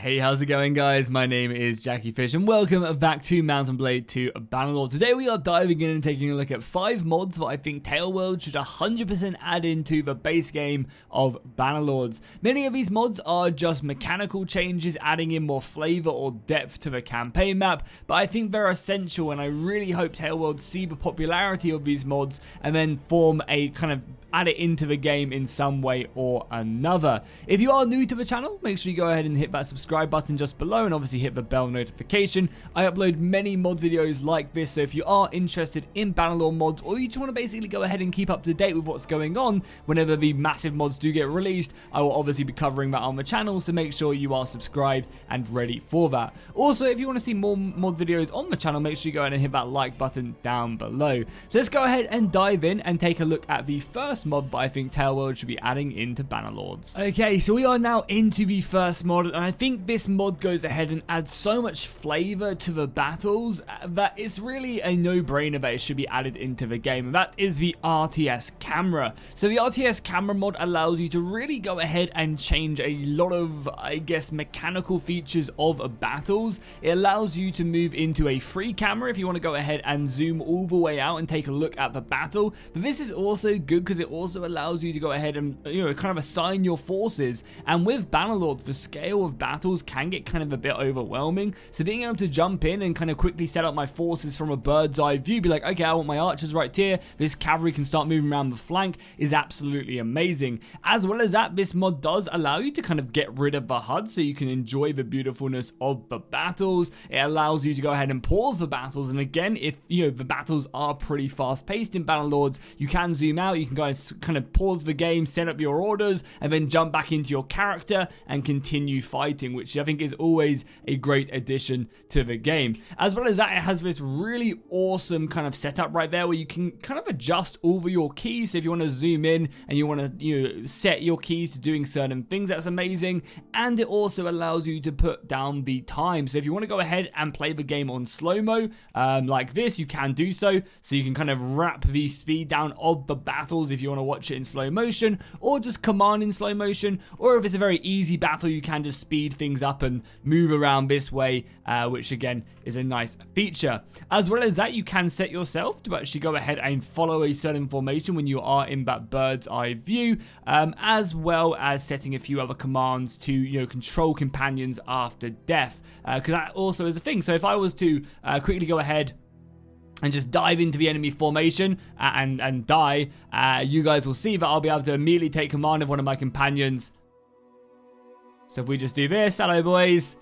Hey, how's it going, guys? My name is Jackie Fish and welcome back to Mount Blade II Bannerlord. Today we are diving in and taking a look at 5 mods that I think Taleworlds should 100% add into the base game of Bannerlords. Many of these mods are just mechanical changes, adding in more flavor or depth to the campaign map, but I think they're essential, and I really hope Taleworlds see the popularity of these mods and then form a kind of add it into the game in some way or another. If you are new to the channel, make sure you go ahead and hit that subscribe button just below and obviously hit the bell notification. I upload many mod videos like this, so if you are interested in Bannerlord mods, or you just want to basically go ahead and keep up to date with what's going on whenever the massive mods do get released, I will obviously be covering that on the channel, so make sure you are subscribed and ready for that. Also, if you want to see more mod videos on the channel, make sure you go ahead and hit that like button down below. So let's go ahead and dive in and take a look at the first mod that I think Taleworlds should be adding into Bannerlords. Okay, so we are now into the first mod, and I think this mod goes ahead and adds so much flavor to the battles that it's really a no-brainer that it should be added into the game, and that is the RTS camera. So the RTS camera mod allows you to really go ahead and change a lot of, I guess, mechanical features of battles. It allows you to move into a free camera if you want to go ahead and zoom all the way out and take a look at the battle, but this is also good because it also allows you to go ahead and, kind of assign your forces. And with Bannerlords, the scale of battles can get kind of a bit overwhelming, so being able to jump in and kind of quickly set up my forces from a bird's eye view, be like, okay, I want my archers right here, this cavalry can start moving around the flank, is absolutely amazing. As well as that, this mod does allow you to kind of get rid of the HUD so you can enjoy the beautifulness of the battles. It allows you to go ahead and pause the battles, and again, if the battles are pretty fast paced in Bannerlords, you can zoom out, you can guys kind of pause the game, set up your orders, and then jump back into your character and continue fighting, which I think is always a great addition to the game. As well as that, it has this really awesome kind of setup right there where you can kind of adjust over your keys. So if you want to zoom in and you want to set your keys to doing certain things, that's amazing. And it also allows you to put down the time. So if you want to go ahead and play the game on slow-mo like this, you can do so. So you can kind of wrap the speed down of the battles if you want to watch it in slow motion, or just command in slow motion, or if it's a very easy battle, you can just speed things up and move around this way, which again is a nice feature. As well as that, you can set yourself to actually go ahead and follow a certain formation when you are in that bird's eye view, as well as setting a few other commands to control companions after death, because that also is a thing. So if I was to quickly go ahead and just dive into the enemy formation and die, you guys will see that I'll be able to immediately take command of one of my companions. So if we just do this, hello boys,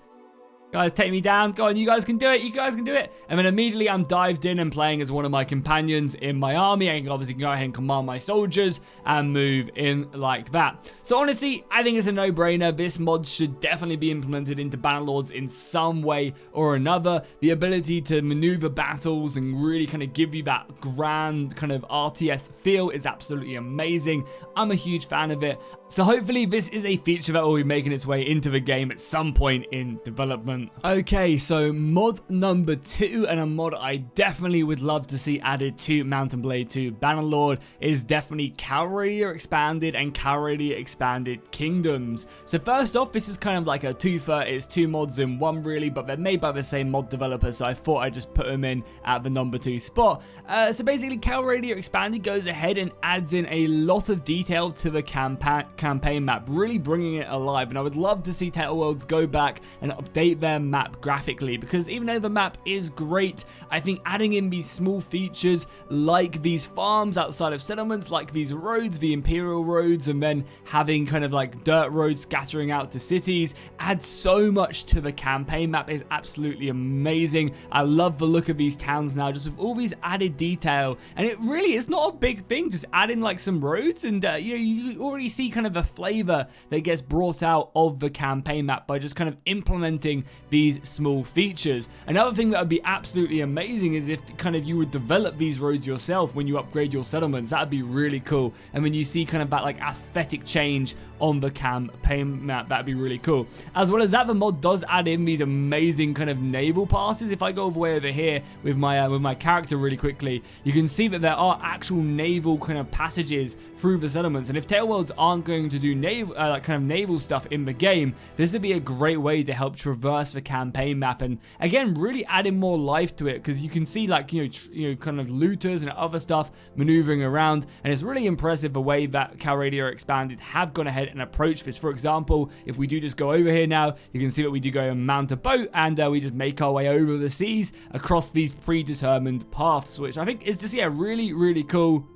guys, take me down, go on, you guys can do it, you guys can do it. And then immediately I'm dived in and playing as one of my companions in my army. I can obviously go ahead and command my soldiers and move in like that. So honestly, I think it's a no-brainer. This mod should definitely be implemented into Bannerlords in some way or another. The ability to maneuver battles and really kind of give you that grand kind of RTS feel is absolutely amazing. I'm a huge fan of it. So hopefully this is a feature that will be making its way into the game at some point in development. Okay, so mod number 2, and a mod I definitely would love to see added to Mount Blade II Bannerlord, is definitely Calradia Expanded and Calradia Expanded Kingdoms. So first off, this is kind of like a twofer. It's 2 mods in one really, but they're made by the same mod developer, so I thought I'd just put them in at the number 2 spot. So basically, Calradia Expanded goes ahead and adds in a lot of detail to the campaign map, really bringing it alive, and I would love to see Taleworlds go back and update their map graphically, because even though the map is great, I think adding in these small features like these farms outside of settlements, like these roads, the imperial roads, and then having kind of like dirt roads scattering out to cities, adds so much to the campaign map. Is absolutely amazing. I love the look of these towns now, just with all these added detail, and it really is not a big thing, just add in like some roads, and you already see kind of a flavor that gets brought out of the campaign map by just kind of implementing these small features. Another thing that would be absolutely amazing is if kind of you would develop these roads yourself when you upgrade your settlements. That would be really cool. And when you see kind of that like aesthetic change on the campaign map, that'd be really cool. As well as that, the mod does add in these amazing kind of naval passes. If I go all the way over here with my character really quickly, you can see that there are actual naval kind of passages through the settlements. And if Taleworlds aren't going to do naval like kind of naval stuff in the game, this would be a great way to help traverse the campaign map, and again really adding more life to it, because you can see like you know kind of looters and other stuff maneuvering around, and it's really impressive the way that Calradia Expanded have gone ahead and approached this. For example, if we do just go over here now, you can see that we do go and mount a boat, and we just make our way over the seas across these predetermined paths, which I think is just really cool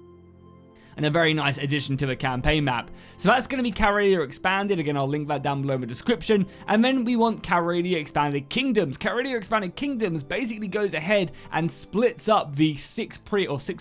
and a very nice addition to the campaign map. So that's going to be Calradia Expanded. Again, I'll link that down below in the description. And then we want Calradia Expanded Kingdoms. Calradia Expanded Kingdoms basically goes ahead and splits up the six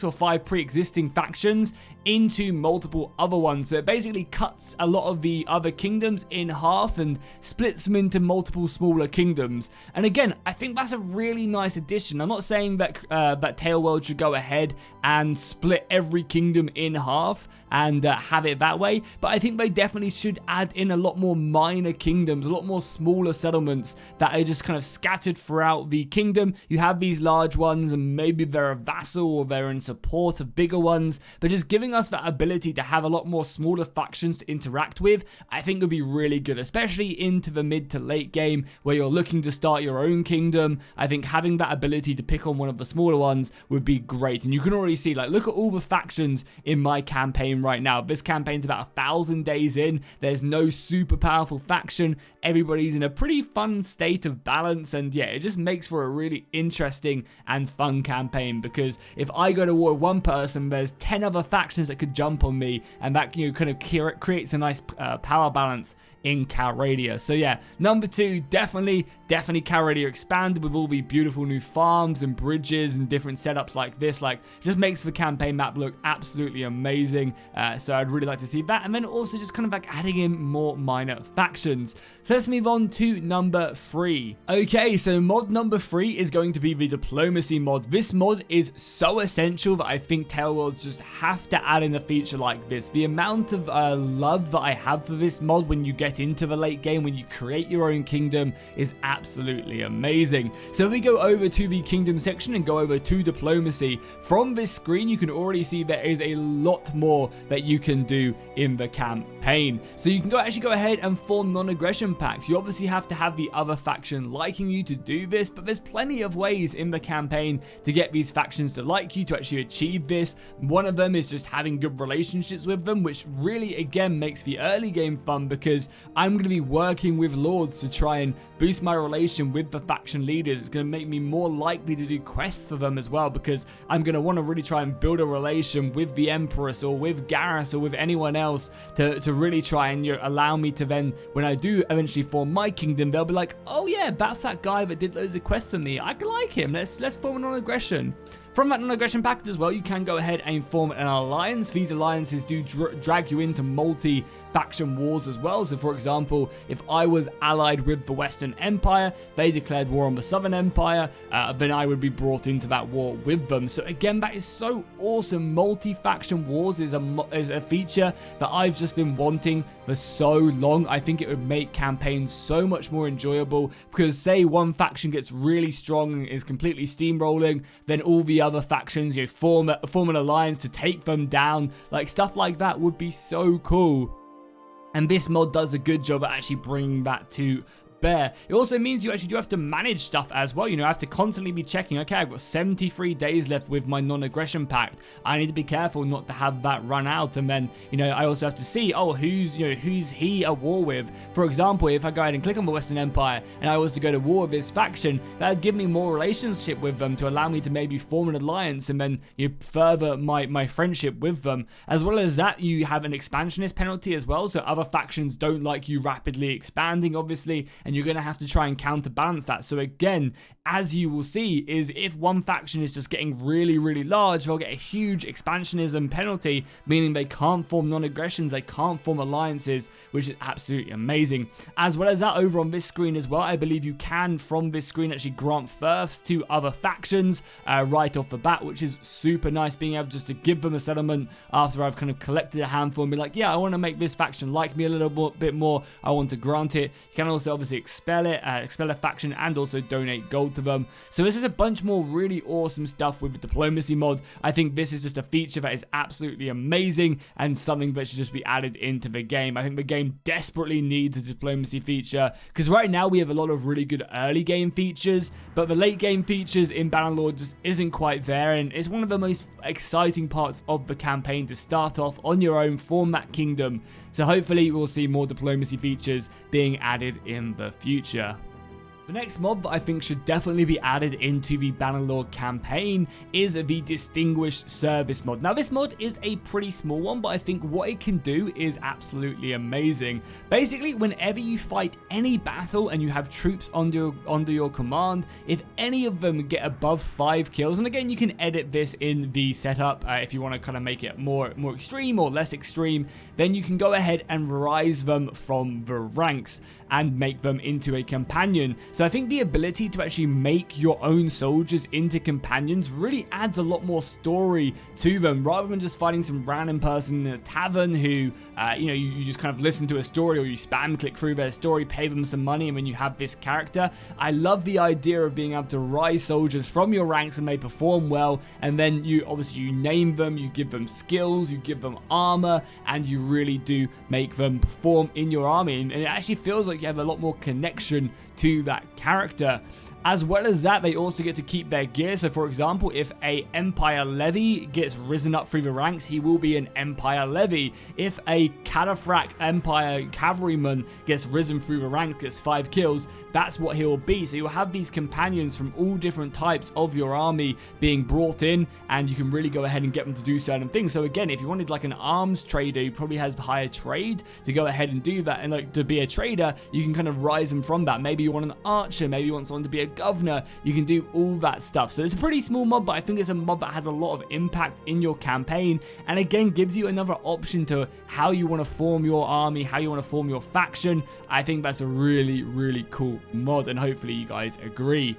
or five pre-existing factions into multiple other ones. So it basically cuts a lot of the other kingdoms in half and splits them into multiple smaller kingdoms. And again, I think that's a really nice addition. I'm not saying that that Taleworlds should go ahead and split every kingdom in half and have it that way, but I think they definitely should add in a lot more minor kingdoms, a lot more smaller settlements that are just kind of scattered throughout the kingdom. You have these large ones and maybe they're a vassal or they're in support of bigger ones, but just giving us that ability to have a lot more smaller factions to interact with, I think would be really good, especially into the mid to late game where you're looking to start your own kingdom. I think having that ability to pick on one of the smaller ones would be great. And you can already see, like, look at all the factions in my campaign right now. This campaign's about 1,000 days in. There's no super powerful faction. Everybody's in a pretty fun state of balance, and yeah, it just makes for a really interesting and fun campaign, because if I go to war with one person, there's 10 other factions that could jump on me, and that, you know, kind of creates a nice power balance in Calradia. So yeah, number 2, definitely Calradia Expanded with all the beautiful new farms and bridges and different setups like this. Like, just makes the campaign map look absolutely amazing. So I'd really like to see that, and then also just kind of like adding in more minor factions. So let's move on to number 3. Okay, so mod number 3 is going to be the diplomacy mod. This mod is so essential that I think Taleworlds just have to add in a feature like this. The amount of love that I have for this mod when you get into the late game, when you create your own kingdom, is absolutely amazing. So if we go over to the kingdom section and go over to diplomacy, from this screen you can already see there is a lot more that you can do in the campaign. So you can actually go ahead and form non-aggression pacts. You obviously have to have the other faction liking you to do this, but there's plenty of ways in the campaign to get these factions to like you, to actually achieve this. One of them is just having good relationships with them, which really again makes the early game fun, because I'm going to be working with lords to try and boost my relation with the faction leaders. It's going to make me more likely to do quests for them as well, because I'm going to want to really try and build a relation with the Empress or with Garrus or with anyone else to really try and, you know, allow me to then, when I do eventually form my kingdom, they'll be like, oh yeah, that's that guy that did loads of quests for me. I like him. Let's form a non-aggression. From that non-aggression package as well, you can go ahead and form an alliance. These alliances do drag you into multi-faction wars as well. So for example, if I was allied with the Western Empire, they declared war on the Southern Empire, then I would be brought into that war with them. So again, that is so awesome. Multi-faction wars is a feature that I've just been wanting for so long. I think it would make campaigns so much more enjoyable, because say one faction gets really strong and is completely steamrolling, then all the other factions, you know, form an alliance to take them down. Like, stuff like that would be so cool. And this mod does a good job at actually bringing that to bear. It also means you actually do have to manage stuff as well. You know, I have to constantly be checking, okay, I've got 73 days left with my non-aggression pact. I need to be careful not to have that run out. And then, you know, I also have to see, oh, who's he at war with? For example, if I go ahead and click on the Western Empire and I was to go to war with this faction, that would give me more relationship with them to allow me to maybe form an alliance and then, you know, further my friendship with them. As well as that, you have an expansionist penalty as well. So other factions don't like you rapidly expanding, obviously, and and you're going to have to try and counterbalance that. So again, as you will see, is if one faction is just getting really, really large, they'll get a huge expansionism penalty, meaning they can't form non-aggressions, they can't form alliances, which is absolutely amazing. As well as that, over on this screen as well, I believe you can, from this screen, actually grant first to other factions right off the bat, which is super nice, being able just to give them a settlement after I've kind of collected a handful and be like, yeah, I want to make this faction like me a little bit more, I want to grant it. You can also obviously expel a faction, and also donate gold to them. So this is a bunch more really awesome stuff with the diplomacy mod. I think this is just a feature that is absolutely amazing and something that should just be added into the game. I think the game desperately needs a diplomacy feature, because right now we have a lot of really good early game features, but the late game features in Bannerlord just isn't quite there, and it's one of the most exciting parts of the campaign to start off on your own, form that kingdom. So hopefully we'll see more diplomacy features being added in the future. The next mod that I think should definitely be added into the Bannerlord campaign is the Distinguished Service mod. Now, this mod is a pretty small one, but I think what it can do is absolutely amazing. Basically, whenever you fight any battle and you have troops under your command, if any of them get above 5 kills, and again, you can edit this in the setup if you want to kind of make it more extreme or less extreme, then you can go ahead and rise them from the ranks and make them into a companion. So I think the ability to actually make your own soldiers into companions really adds a lot more story to them, rather than just fighting some random person in a tavern who, you just kind of listen to a story, or you spam click through their story, pay them some money, and then you have this character. I love the idea of being able to rise soldiers from your ranks and they perform well, and then you name them, you give them skills, you give them armor, and you really do make them perform in your army, and it actually feels like you have a lot more connection to that character. As well as that, they also get to keep their gear. So for example, if a Empire Levy gets risen up through the ranks, he will be an Empire Levy. If a Cataphract Empire Cavalryman gets risen through the ranks, gets 5 kills, that's what he will be. So you'll have these companions from all different types of your army being brought in, and you can really go ahead and get them to do certain things. So again, if you wanted like an arms trader who probably has higher trade to go ahead and do that, and like to be a trader, you can kind of rise them from that. Maybe you want an archer, maybe you want someone to be a governor, you can do all that stuff. So it's a pretty small mod, but I think it's a mod that has a lot of impact in your campaign, and again gives you another option to how you want to form your army, how you want to form your faction. I think that's a really, really cool mod, and hopefully you guys agree.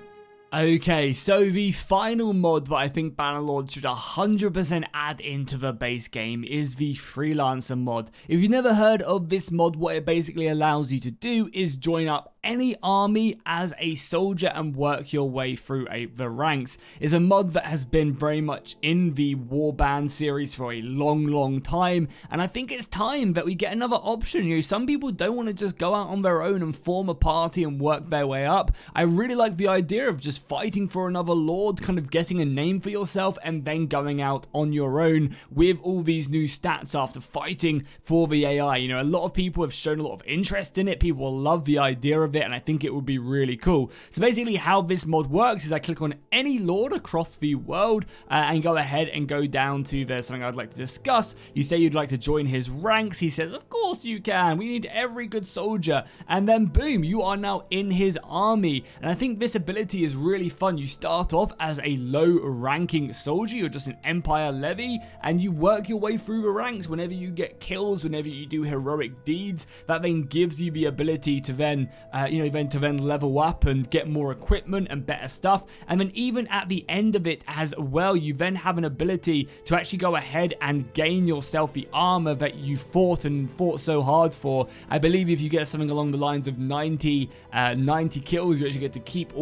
Okay, so the final mod that I think Bannerlord should 100% add into the base game is the Freelancer mod. If you've never heard of this mod, what it basically allows you to do is join up any army as a soldier and work your way through the ranks. It's a mod that has been very much in the Warband series for a long time, and I think it's time that we get another option. You know, some people don't want to just go out on their own and form a party and work their way up. I really like the idea of just fighting for another lord, kind of getting a name for yourself, and then going out on your own with all these new stats after fighting for the AI. You know, a lot of people have shown a lot of interest in it. People will love the idea of it, and I think it would be really cool. So basically how this mod works is I click on any lord across the world and go ahead and go down to there's something I'd like to discuss. You say you'd like to join his ranks. He says, of course you can. We need every good soldier. And then boom, you are now in his army. And I think this ability is really fun. You start off as a low ranking soldier. You're just an Empire Levy, and you work your way through the ranks. Whenever you get kills, whenever you do heroic deeds, that then gives you the ability to then level up and get more equipment and better stuff. And then even at the end of it as well, you then have an ability to actually go ahead and gain yourself the armor that you fought so hard for. I believe if you get something along the lines of 90 kills, you actually get to keep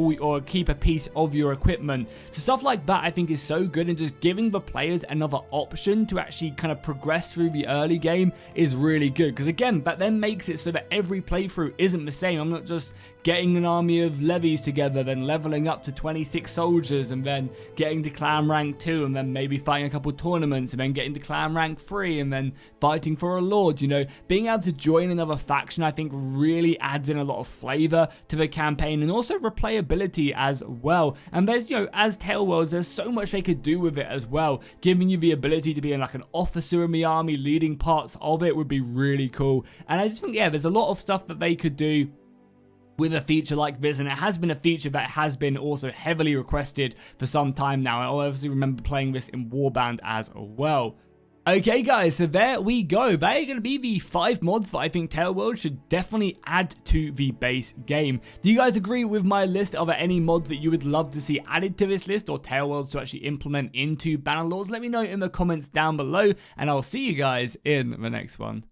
a piece of your equipment. So stuff like that I think is so good, and just giving the players another option to actually kind of progress through the early game is really good, because again, that then makes it so that every playthrough isn't the same. I'm not just getting an army of levies together, then leveling up to 26 soldiers, and then getting to clan rank 2, and then maybe fighting a couple tournaments, and then getting to clan rank 3, and then fighting for a lord. You know, being able to join another faction I think really adds in a lot of flavor to the campaign, and also replayability as well. And there's, you know, as Taleworlds, there's so much they could do with it as well. Giving you the ability to be like an officer in the army, leading parts of it would be really cool. And I just think, yeah, there's a lot of stuff that they could do with a feature like this, and it has been a feature that has been also heavily requested for some time now. And I obviously remember playing this in Warband as well. Okay guys, so there we go. They are going to be the 5 mods that I think Taleworlds should definitely add to the base game. Do you guys agree with my list? Are there any mods that you would love to see added to this list, or Taleworlds to actually implement into Bannerlords? Let me know in the comments down below, and I'll see you guys in the next one.